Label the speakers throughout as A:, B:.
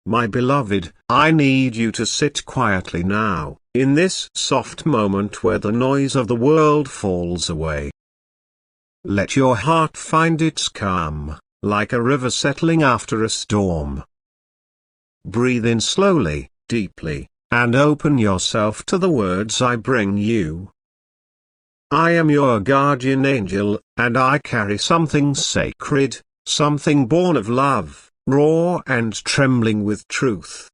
A: My beloved, I need you to sit quietly now, in this soft moment where the noise of the world falls away. Let your heart find its calm, like a river settling after a storm. Breathe in slowly, deeply, and open yourself to the words I bring you. I am your guardian angel, and I carry something sacred, something born of love, raw and trembling with truth.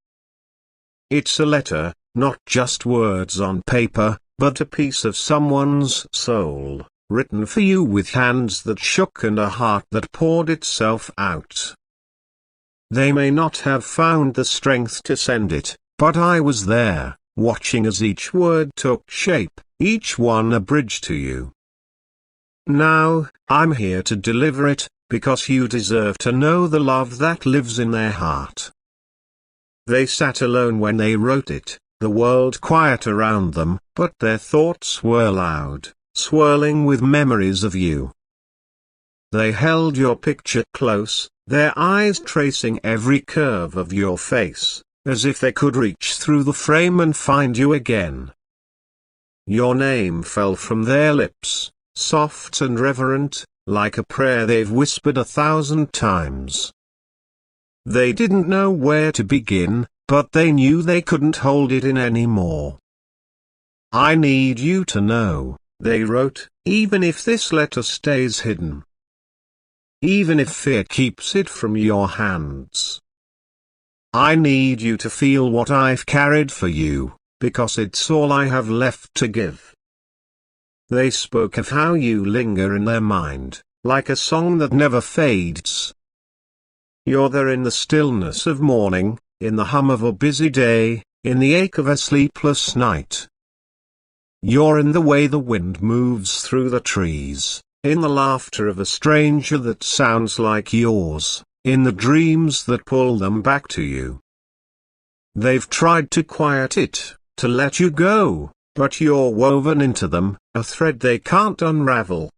A: It's a letter, not just words on paper, but a piece of someone's soul, written for you with hands that shook and a heart that poured itself out. They may not have found the strength to send it, but I was there, watching as each word took shape, each one a bridge to you. Now, I'm here to deliver it, because you deserve to know the love that lives in their heart. They sat alone when they wrote it, the world quiet around them, but their thoughts were loud, swirling with memories of you. They held your picture close, their eyes tracing every curve of your face, as if they could reach through the frame and find you again. Your name fell from their lips, soft and reverent, like a prayer they've whispered 1,000 times. They didn't know where to begin, but they knew they couldn't hold it in anymore. I need you to know, they wrote, even if this letter stays hidden. Even if fear keeps it from your hands. I need you to feel what I've carried for you, because it's all I have left to give. They spoke of how you linger in their mind, like a song that never fades. You're there in the stillness of morning, in the hum of a busy day, in the ache of a sleepless night. You're in the way the wind moves through the trees, in the laughter of a stranger that sounds like yours, in the dreams that pull them back to you. They've tried to quiet it, to let you go, but you're woven into them, a thread they can't unravel.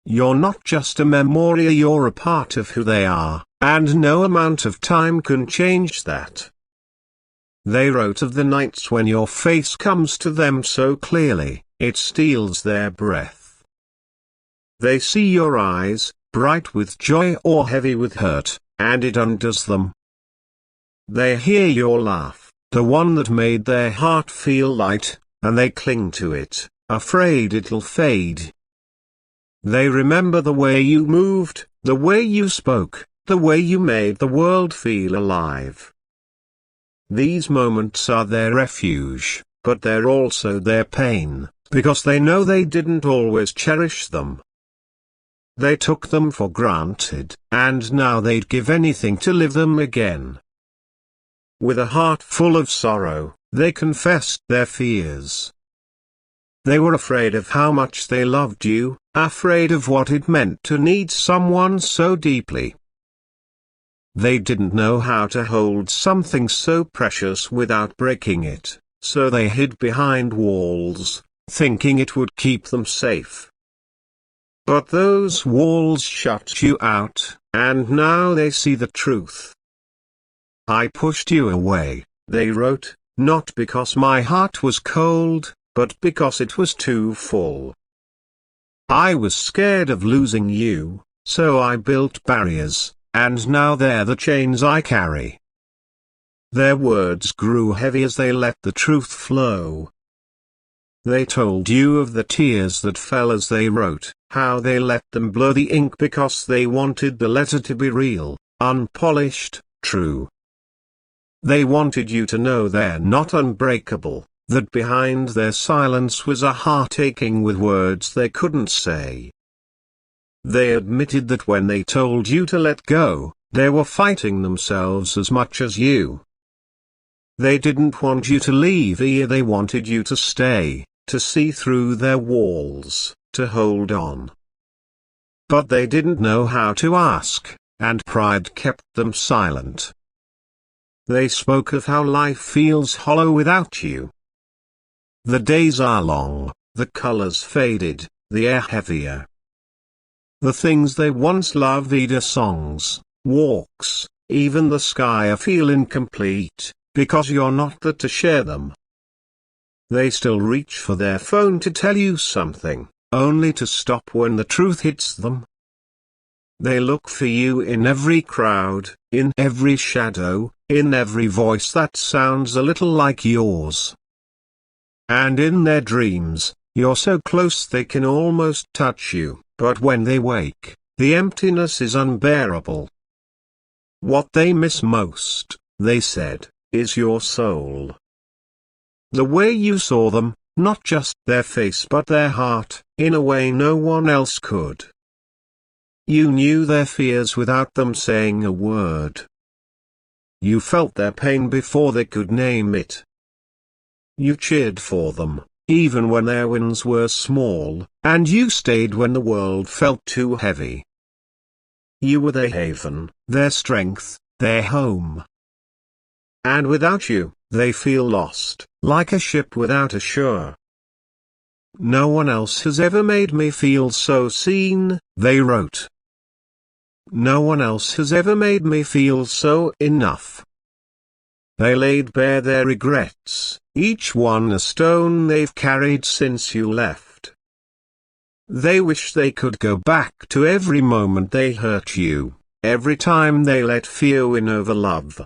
A: You're not just a memory, you're a part of who they are, and no amount of time can change that. They wrote of the nights when your face comes to them so clearly, it steals their breath. They see your eyes, bright with joy or heavy with hurt, and it undoes them. They hear your laugh, the one that made their heart feel light, and they cling to it, afraid it'll fade. They remember the way you moved, the way you spoke, the way you made the world feel alive. These moments are their refuge, but they're also their pain, because they know they didn't always cherish them. They took them for granted, and now they'd give anything to live them again. With a heart full of sorrow, they confessed their fears. They were afraid of how much they loved you, afraid of what it meant to need someone so deeply. They didn't know how to hold something so precious without breaking it, so they hid behind walls, thinking it would keep them safe. But those walls shut you out, and now they see the truth. I pushed you away, they wrote, not because my heart was cold, but because it was too full. I was scared of losing you, so I built barriers, and now they're the chains I carry. Their words grew heavy as they let the truth flow. They told you of the tears that fell as they wrote, how they let them blur the ink because they wanted the letter to be real, unpolished, true. They wanted you to know they're not unbreakable, that behind their silence was a heart aching with words they couldn't say. They admitted that when they told you to let go, they were fighting themselves as much as you. They didn't want you to leave, they wanted you to stay, to see through their walls, to hold on. But they didn't know how to ask, and pride kept them silent. They spoke of how life feels hollow without you. The days are long, the colors faded, the air heavier. The things they once loved are songs, walks, even the sky feel incomplete, because you're not there to share them. They still reach for their phone to tell you something, only to stop when the truth hits them. They look for you in every crowd, in every shadow, in every voice that sounds a little like yours. And in their dreams, you're so close they can almost touch you, but when they wake, the emptiness is unbearable. What they miss most, they said, is your soul. The way you saw them, not just their face but their heart, in a way no one else could. You knew their fears without them saying a word. You felt their pain before they could name it. You cheered for them, even when their wins were small, and you stayed when the world felt too heavy. You were their haven, their strength, their home. And without you, they feel lost, like a ship without a shore. No one else has ever made me feel so seen, they wrote. No one else has ever made me feel so enough. They laid bare their regrets, each one a stone they've carried since you left. They wish they could go back to every moment they hurt you, every time they let fear win over love.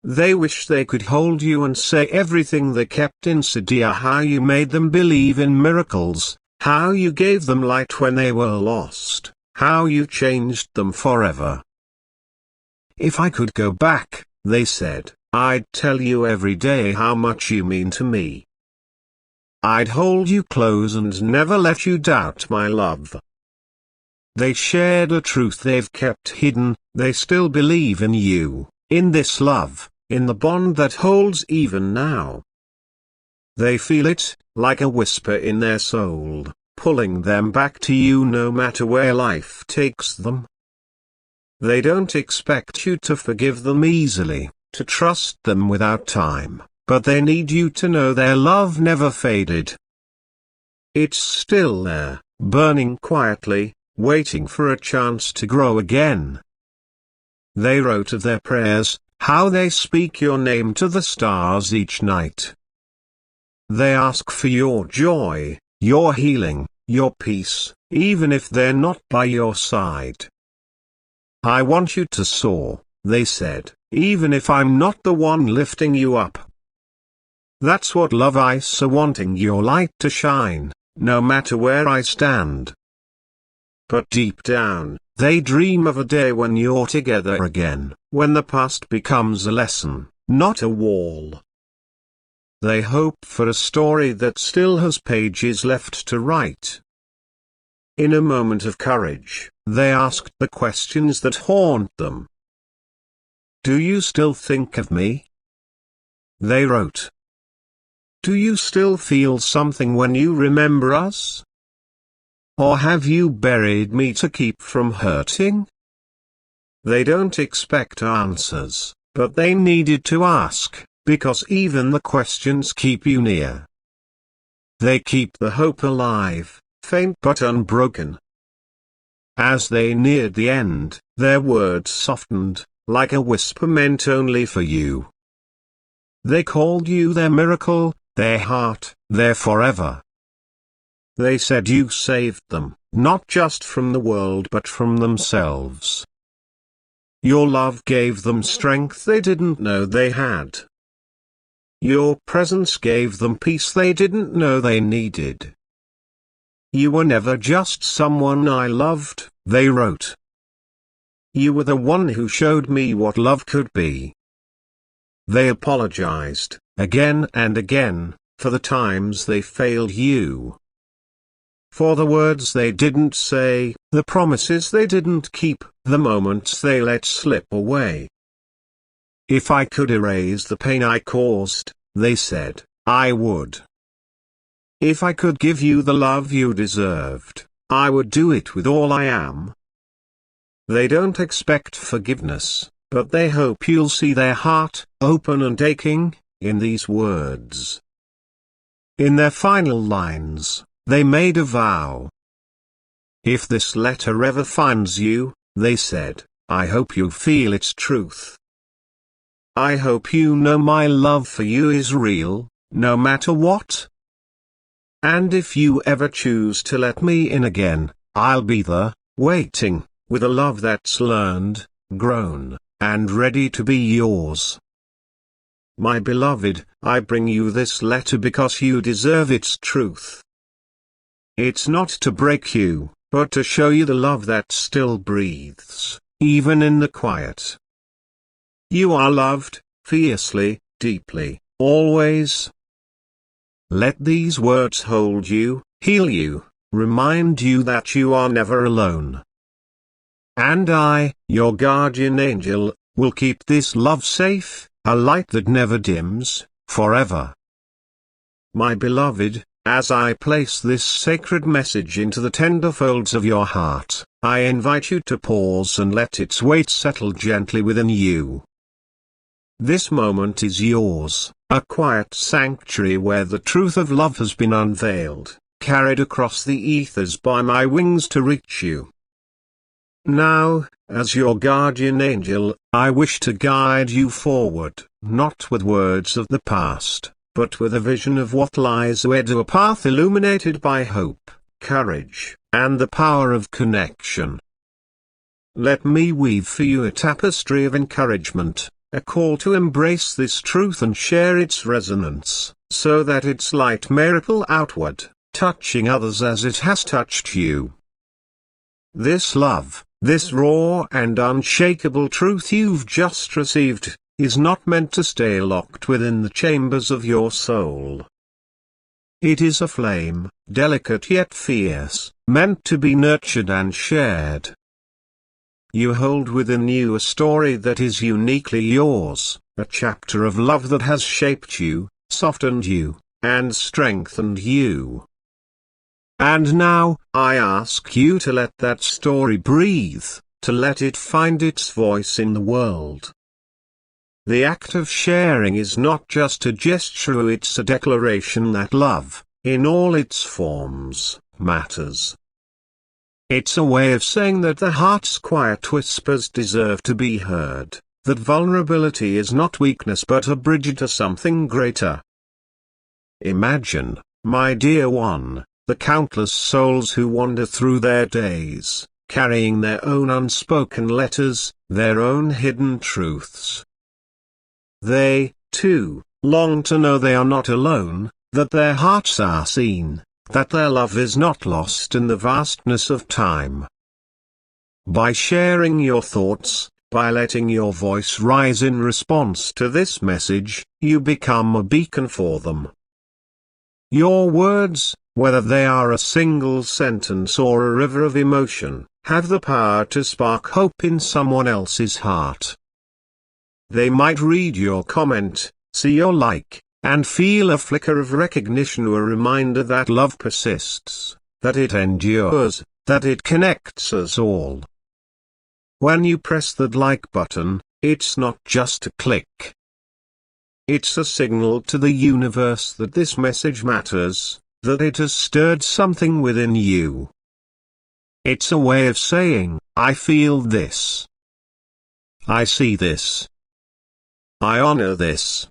A: They wish they could hold you and say everything they kept inside you, how you made them believe in miracles, how you gave them light when they were lost, how you changed them forever. If I could go back, they said, I'd tell you every day how much you mean to me. I'd hold you close and never let you doubt my love. They shared a truth they've kept hidden, they still believe in you, in this love, in the bond that holds even now. They feel it, like a whisper in their soul, pulling them back to you no matter where life takes them. They don't expect you to forgive them easily, to trust them without time, but they need you to know their love never faded. It's still there, burning quietly, waiting for a chance to grow again. They wrote of their prayers, how they speak your name to the stars each night. They ask for your joy, your healing, your peace, even if they're not by your side. I want you to soar, they said, even if I'm not the one lifting you up. That's what love is, wanting your light to shine, no matter where I stand. But deep down, they dream of a day when you're together again, when the past becomes a lesson, not a wall. They hope for a story that still has pages left to write. In a moment of courage, they asked the questions that haunt them. Do you still think of me? They wrote. Do you still feel something when you remember us? Or have you buried me to keep from hurting? They don't expect answers, but they needed to ask, because even the questions keep you near. They keep the hope alive, faint but unbroken. As they neared the end, their words softened, like a whisper meant only for you. They called you their miracle, their heart, their forever. They said you saved them, not just from the world but from themselves. Your love gave them strength they didn't know they had. Your presence gave them peace they didn't know they needed. You were never just someone I loved, they wrote. You were the one who showed me what love could be. They apologized, again and again, for the times they failed you. For the words they didn't say, the promises they didn't keep, the moments they let slip away. If I could erase the pain I caused, they said, I would. If I could give you the love you deserved, I would do it with all I am. They don't expect forgiveness, but they hope you'll see their heart, open and aching, in these words. In their final lines, they made a vow. If this letter ever finds you, they said, I hope you feel its truth. I hope you know my love for you is real, no matter what. And if you ever choose to let me in again, I'll be there, waiting, with a love that's learned, grown, and ready to be yours. My beloved, I bring you this letter because you deserve its truth. It's not to break you, but to show you the love that still breathes, even in the quiet. You are loved, fiercely, deeply, always. Let these words hold you, heal you, remind you that you are never alone. And I, your guardian angel, will keep this love safe, a light that never dims, forever. My beloved, as I place this sacred message into the tender folds of your heart, I invite you to pause and let its weight settle gently within you. This moment is yours, a quiet sanctuary where the truth of love has been unveiled, carried across the ethers by my wings to reach you. Now, as your guardian angel, I wish to guide you forward, not with words of the past, but with a vision of what lies ahead, a path illuminated by hope, courage, and the power of connection. Let me weave for you a tapestry of encouragement, a call to embrace this truth and share its resonance, so that its light may ripple outward, touching others as it has touched you. This love, this raw and unshakable truth you've just received, is not meant to stay locked within the chambers of your soul. It is a flame, delicate yet fierce, meant to be nurtured and shared. You hold within you a story that is uniquely yours, a chapter of love that has shaped you, softened you, and strengthened you. And now, I ask you to let that story breathe, to let it find its voice in the world. The act of sharing is not just a gesture, it's a declaration that love, in all its forms, matters. It's a way of saying that the heart's quiet whispers deserve to be heard, that vulnerability is not weakness but a bridge to something greater. Imagine, my dear one, the countless souls who wander through their days, carrying their own unspoken letters, their own hidden truths. They, too, long to know they are not alone, that their hearts are seen, that their love is not lost in the vastness of time. By sharing your thoughts, by letting your voice rise in response to this message, you become a beacon for them. Your words, whether they are a single sentence or a river of emotion, have the power to spark hope in someone else's heart. They might read your comment, see your like, and feel a flicker of recognition, a reminder that love persists, that it endures, that it connects us all. When you press that like button, it's not just a click. It's a signal to the universe that this message matters, that it has stirred something within you. It's a way of saying, I feel this. I see this. I honor this.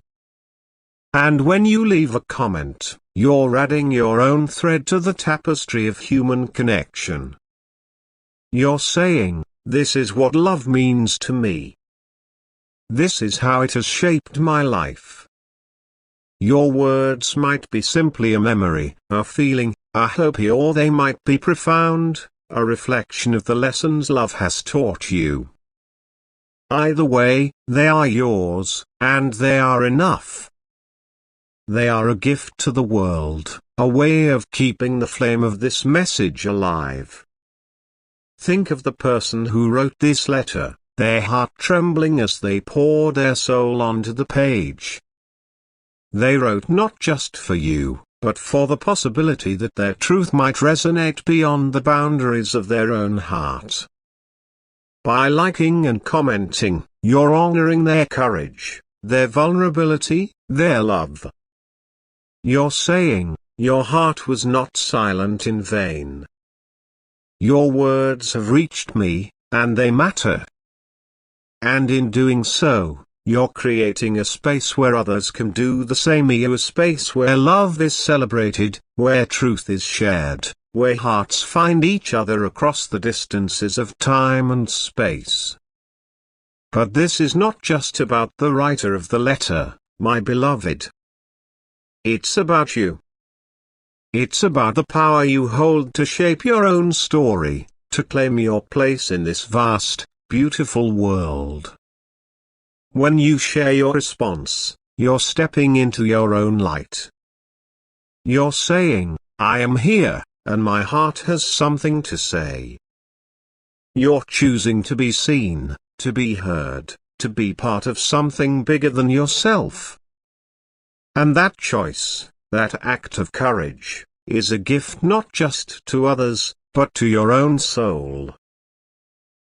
A: And when you leave a comment, you're adding your own thread to the tapestry of human connection. You're saying, this is what love means to me. This is how it has shaped my life. Your words might be simply a memory, a feeling, a hope, or they might be profound, a reflection of the lessons love has taught you. Either way, they are yours, and they are enough. They are a gift to the world, a way of keeping the flame of this message alive. Think of the person who wrote this letter, their heart trembling as they poured their soul onto the page. They wrote not just for you, but for the possibility that their truth might resonate beyond the boundaries of their own heart. By liking and commenting, you're honoring their courage, their vulnerability, their love. You're saying, your heart was not silent in vain. Your words have reached me, and they matter. And in doing so, you're creating a space where others can do the same. A space where love is celebrated, where truth is shared, where hearts find each other across the distances of time and space. But this is not just about the writer of the letter, my beloved. It's about you. It's about the power you hold to shape your own story, to claim your place in this vast, beautiful world. When you share your response, you're stepping into your own light. You're saying, I am here, and my heart has something to say. You're choosing to be seen, to be heard, to be part of something bigger than yourself. And that choice, that act of courage, is a gift not just to others, but to your own soul.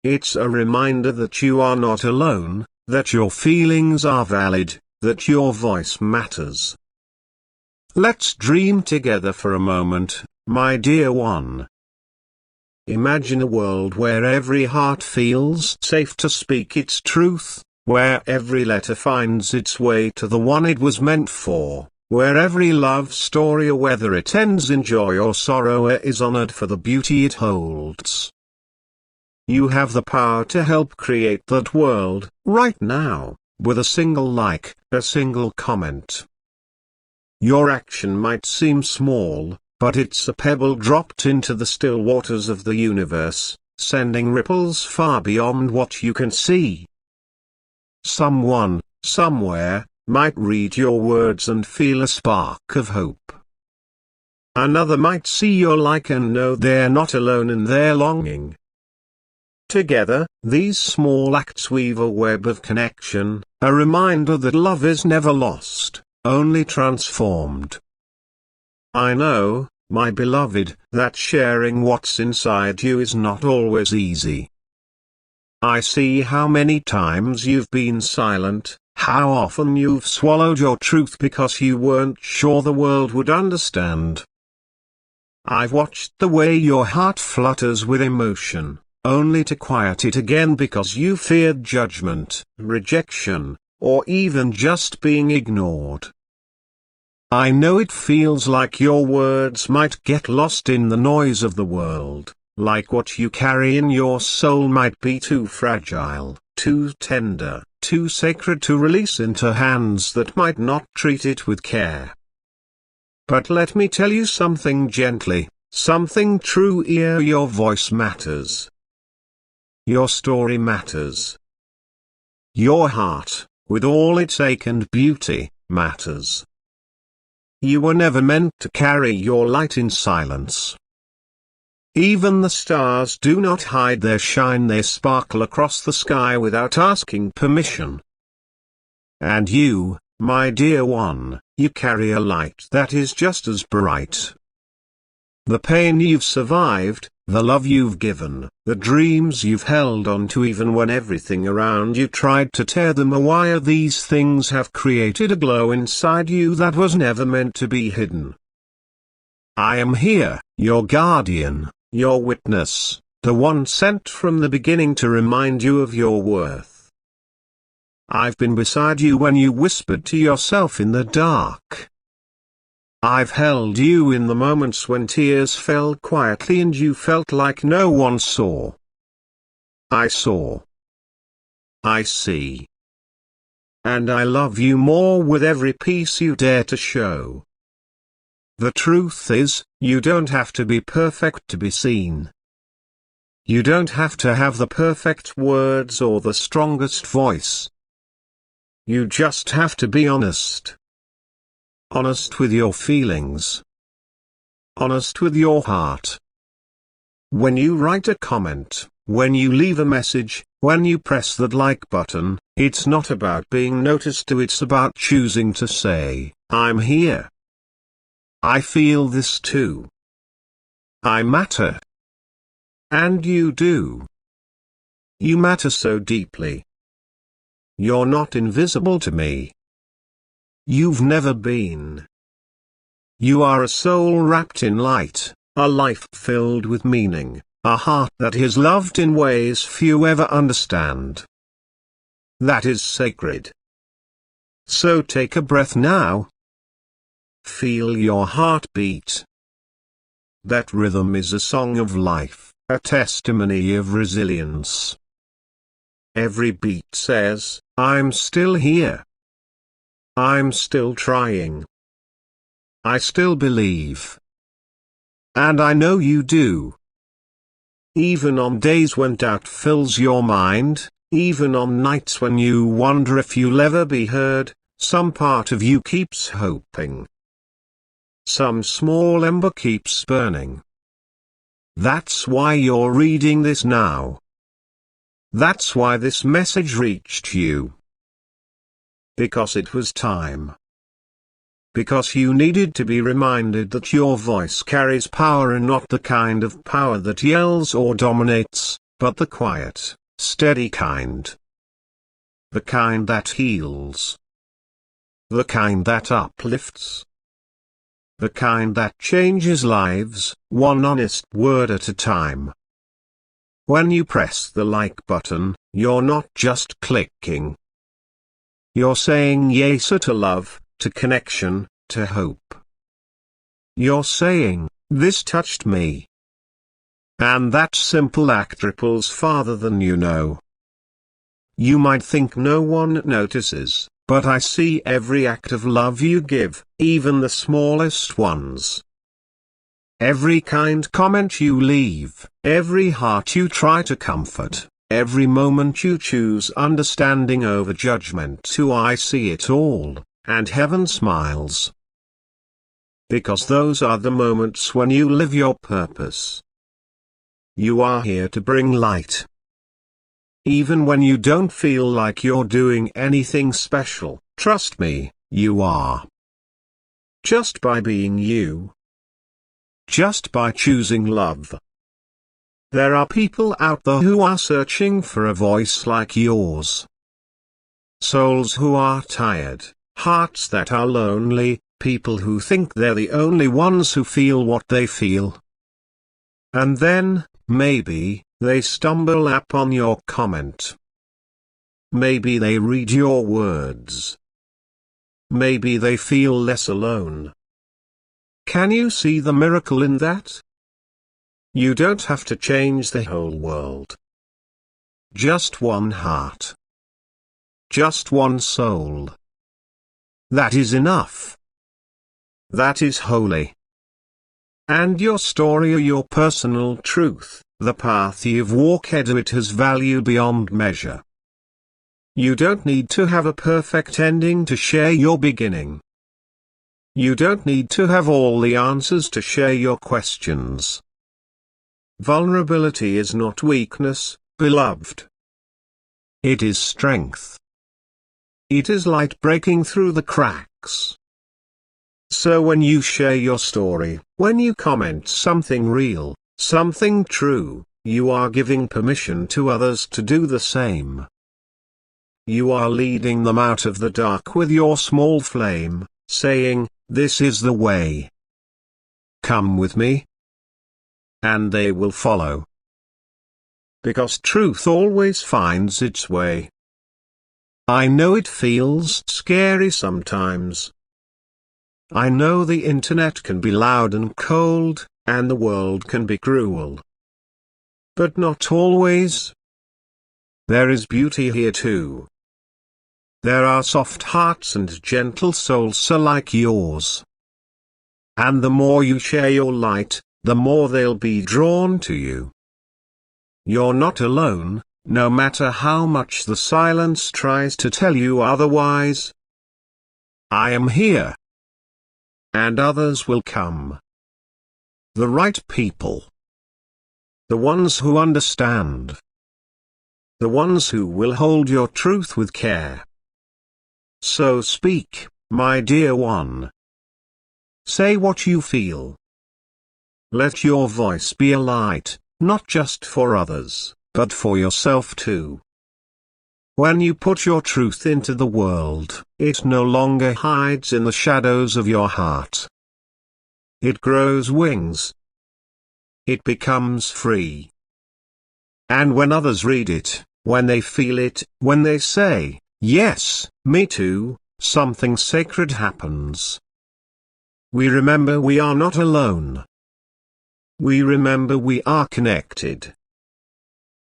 A: It's a reminder that you are not alone, that your feelings are valid, that your voice matters. Let's dream together for a moment, my dear one. Imagine a world where every heart feels safe to speak its truth, where every letter finds its way to the one it was meant for, where every love story, whether it ends in joy or sorrow, is honored for the beauty it holds. You have the power to help create that world, right now, with a single like, a single comment. Your action might seem small, but it's a pebble dropped into the still waters of the universe, sending ripples far beyond what you can see. Someone, somewhere, might read your words and feel a spark of hope. Another might see your like and know they're not alone in their longing. Together, these small acts weave a web of connection, a reminder that love is never lost, only transformed. I know, my beloved, that sharing what's inside you is not always easy. I see how many times you've been silent, how often you've swallowed your truth because you weren't sure the world would understand. I've watched the way your heart flutters with emotion, only to quiet it again because you feared judgment, rejection, or even just being ignored. I know it feels like your words might get lost in the noise of the world, like what you carry in your soul might be too fragile, too tender, too sacred to release into hands that might not treat it with care. But let me tell you something gently, something true. Your voice matters. Your story matters. Your heart, with all its ache and beauty, matters. You were never meant to carry your light in silence. Even the stars do not hide their shine, they sparkle across the sky without asking permission. And you, my dear one, you carry a light that is just as bright. The pain you've survived, the love you've given, the dreams you've held on to even when everything around you tried to tear them away, these things have created a glow inside you that was never meant to be hidden. I am here, your guardian, your witness, the one sent from the beginning to remind you of your worth. I've been beside you when you whispered to yourself in the dark. I've held you in the moments when tears fell quietly and you felt like no one saw. I saw. I see. And I love you more with every piece you dare to show. The truth is, you don't have to be perfect to be seen. You don't have to have the perfect words or the strongest voice. You just have to be honest. Honest with your feelings. Honest with your heart. When you write a comment, when you leave a message, when you press that like button, it's not about being noticed, it's about choosing to say, I'm here. I feel this too. I matter. And you do. You matter so deeply. You're not invisible to me. You've never been. You are a soul wrapped in light, a life filled with meaning, a heart that is loved in ways few ever understand. that is sacred. So take a breath now. Feel your heart beat. That rhythm is a song of life, a testimony of resilience. Every beat says, I'm still here. I'm still trying. I still believe. And I know you do. Even on days when doubt fills your mind, even on nights when you wonder if you'll ever be heard, some part of you keeps hoping. Some small ember keeps burning. That's why you're reading this now. That's why this message reached you. Because it was time. Because you needed to be reminded that your voice carries power, and not the kind of power that yells or dominates, but the quiet, steady kind. The kind that heals. The kind that uplifts. The kind that changes lives, one honest word at a time. When you press the like button, you're not just clicking. You're saying yes to love, to connection, to hope. You're saying, this touched me. And that simple act ripples farther than you know. You might think no one notices, but I see every act of love you give, even the smallest ones. Every kind comment you leave, every heart you try to comfort, every moment you choose understanding over judgment. Too, I see it all, and heaven smiles. Because those are the moments when you live your purpose. You are here to bring light. Even when you don't feel like you're doing anything special, trust me, you are. Just by being you. Just by choosing love. There are people out there who are searching for a voice like yours. Souls who are tired, hearts that are lonely, people who think they're the only ones who feel what they feel. And then, maybe, they stumble upon your comment. Maybe they read your words. Maybe they feel less alone. Can you see the miracle in that? You don't have to change the whole world. Just one heart. Just one soul. That is enough. That is holy. And your story or your personal truth, the path you've walked, it has value beyond measure. You don't need to have a perfect ending to share your beginning. You don't need to have all the answers to share your questions. Vulnerability is not weakness, beloved. It is strength. It is light breaking through the cracks. So when you share your story, when you comment something real, something true, you are giving permission to others to do the same. You are leading them out of the dark with your small flame, saying, this is the way. Come with me. And they will follow. Because truth always finds its way. I know it feels scary sometimes. I know the internet can be loud and cold, and the world can be cruel. But not always. There is beauty here too. There are soft hearts and gentle souls so like yours. And the more you share your light, the more they'll be drawn to you. You're not alone, no matter how much the silence tries to tell you otherwise. I am here. And others will come. The right people. The ones who understand. The ones who will hold your truth with care. So speak, my dear one. Say what you feel. Let your voice be a light, not just for others, but for yourself too. When you put your truth into the world, it no longer hides in the shadows of your heart. It grows wings. It becomes free. And when others read it, when they feel it, when they say, "Yes, me too," something sacred happens. We remember we are not alone. We remember we are connected.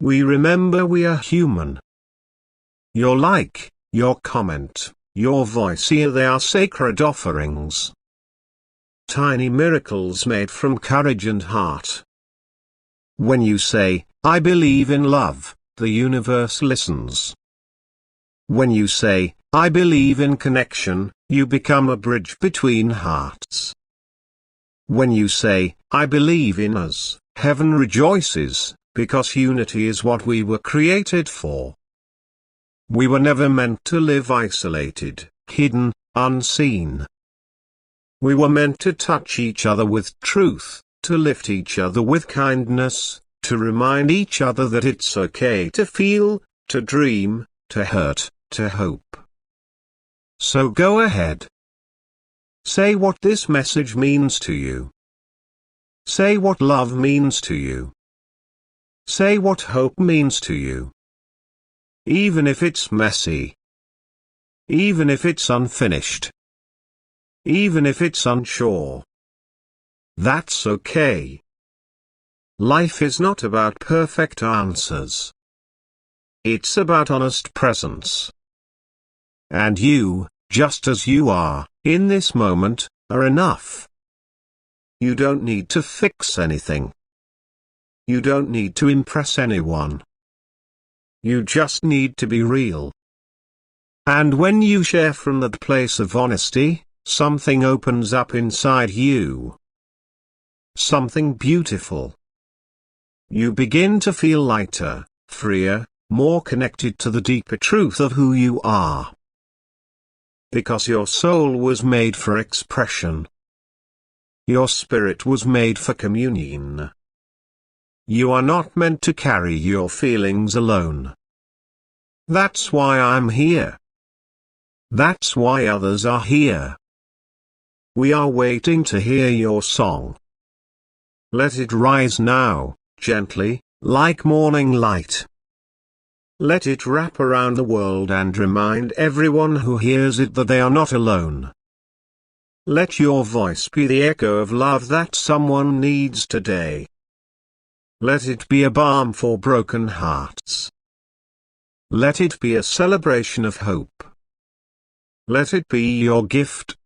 A: We remember we are human. Your like, your comment, your voice, here they are sacred offerings. Tiny miracles made from courage and heart. When you say, "I believe in love," the universe listens. When you say, "I believe in connection," you become a bridge between hearts. When you say, "I believe in us," heaven rejoices, because unity is what we were created for. We were never meant to live isolated, hidden, unseen. We were meant to touch each other with truth, to lift each other with kindness, to remind each other that it's okay to feel, to dream, to hurt, to hope. So go ahead. Say what this message means to you. Say what love means to you. Say what hope means to you. Even if it's messy. Even if it's unfinished. Even if it's unsure. That's okay. Life is not about perfect answers. It's about honest presence. And you, just as you are, in this moment, are enough. You don't need to fix anything. You don't need to impress anyone. You just need to be real. And when you share from that place of honesty, something opens up inside you. Something beautiful. You begin to feel lighter, freer, more connected to the deeper truth of who you are. Because your soul was made for expression. Your spirit was made for communion. You are not meant to carry your feelings alone. That's why I'm here. That's why others are here. We are waiting to hear your song. Let it rise now, gently, like morning light. Let it wrap around the world and remind everyone who hears it that they are not alone. Let your voice be the echo of love that someone needs today. Let it be a balm for broken hearts. Let it be a celebration of hope. Let it be your gift.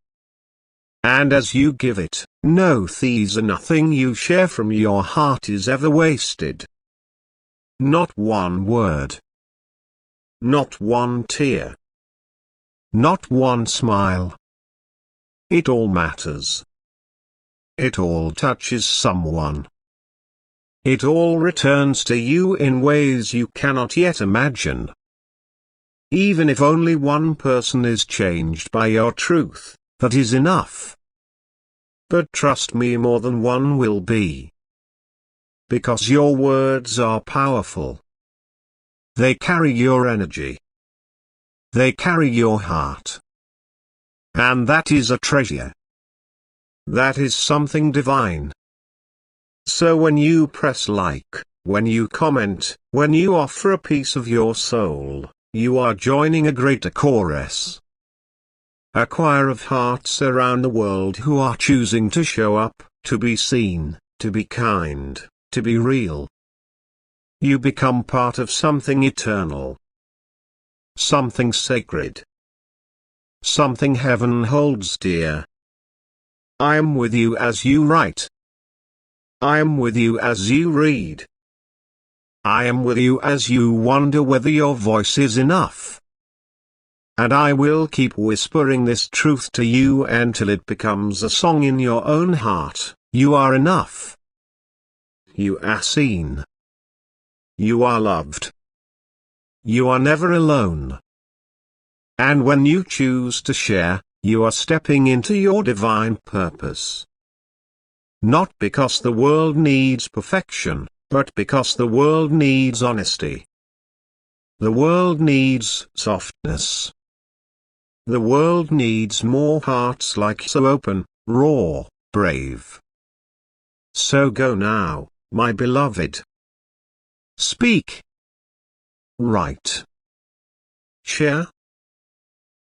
A: And as you give it, know these are nothing you share from your heart is ever wasted. Not one word. Not one tear. Not one smile. It all matters. It all touches someone. It all returns to you in ways you cannot yet imagine. Even if only one person is changed by your truth, that is enough. But trust me, more than one will be. Because your words are powerful. They carry your energy. They carry your heart. And that is a treasure. That is something divine. So when you press like, when you comment, when you offer a piece of your soul, you are joining a greater chorus. A choir of hearts around the world who are choosing to show up, to be seen, to be kind, to be real. You become part of something eternal. Something sacred. Something heaven holds dear. I am with you as you write. I am with you as you read. I am with you as you wonder whether your voice is enough. And I will keep whispering this truth to you until it becomes a song in your own heart. You are enough. You are seen. You are loved. You are never alone. And when you choose to share, you are stepping into your divine purpose. Not because the world needs perfection, but because the world needs honesty. The world needs softness. The world needs more hearts like so open, raw, brave. So go now, my beloved. Speak. Right. Share.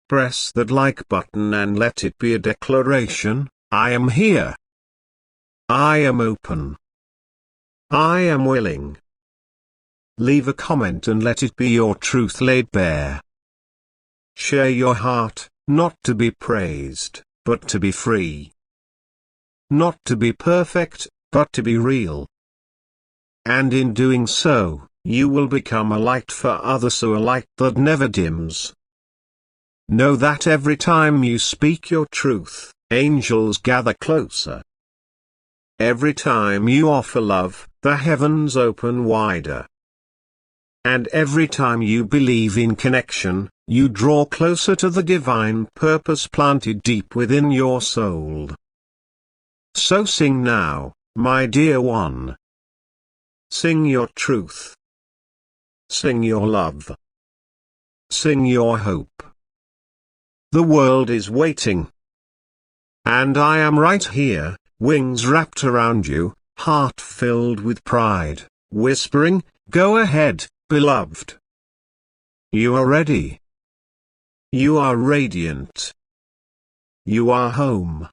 A: Press that like button and let it be a declaration: I am here. I am open. I am willing. Leave a comment and let it be your truth laid bare. Share your heart, not to be praised, but to be free. Not to be perfect, but to be real. And in doing so, you will become a light for others, so a light that never dims. Know that every time you speak your truth, angels gather closer. Every time you offer love, the heavens open wider. And every time you believe in connection, you draw closer to the divine purpose planted deep within your soul. So sing now, my dear one. Sing your truth. Sing your love. Sing your hope. The world is waiting. And I am right here, wings wrapped around you, heart filled with pride, whispering, go ahead, beloved. You are ready. You are radiant. You are home.